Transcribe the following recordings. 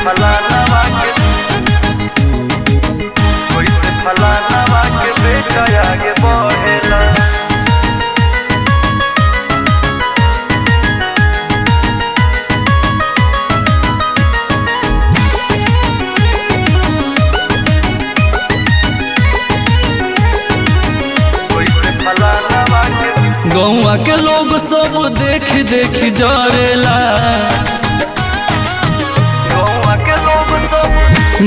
फलाना के कैसे फलाना के बेटा आगे बढ़ेला। गौवा के लोग सब देख देख जरेला,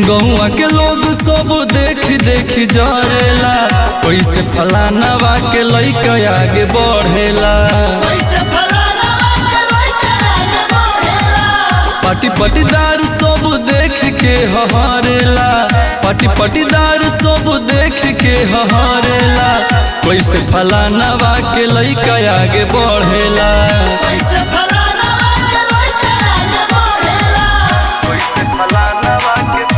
गौवा के लोग सब देख देख जरेला। कैसे फलाना के लइका आगे बढ़ेला। पाटी पटीदार सब देख के हहरेला, पाटी पटीदार सब देख के हहरेला। कैसे फलाना के लइका आगे बढ़ेला। कैसे फलाना के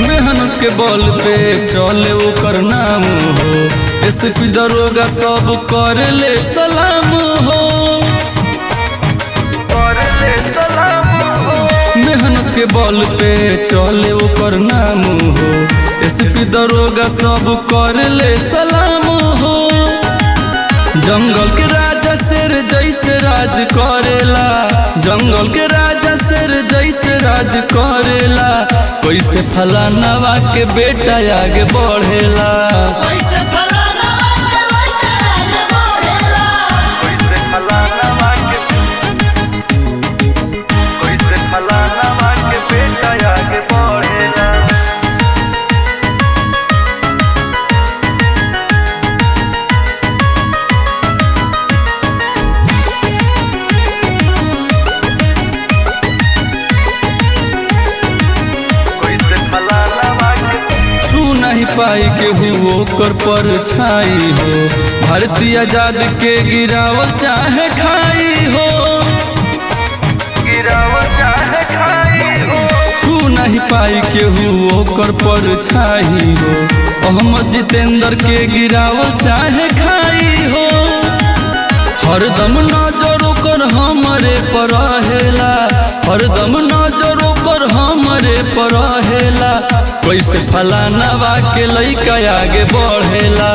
मेहनत के बल पे चले ओकर नाम हो। एसपी दरोगा सब कर ले सलाम हो। मेहनत के बल पे चले ओकर नाम हो। एसपी दरोगा सब कर ले सलाम हो। जंगल के राजा शेर जैसे राज करेला, जंगल के राजा शेर जैसे राज करेला। कैसे फलाना के बेटा आगे बढ़ेला। कैसे फलाना के बेटा आगे बढ़ेला। नहीं पाई के हुओ कर पर छाई हो। भारतीय आजाद के गिरावल चाहे खाई हो, छू नहीं पाई के हुओ कर पर छाई हो। अहमद जितेंद्र के गिरावल चाहे खाई हो। हरदम नजर ओकर हमरे पर रहेला, हरदम नजर ओकर हमरे पर रहेला। कैसे फलाना के लइका आगे बढ़ेला।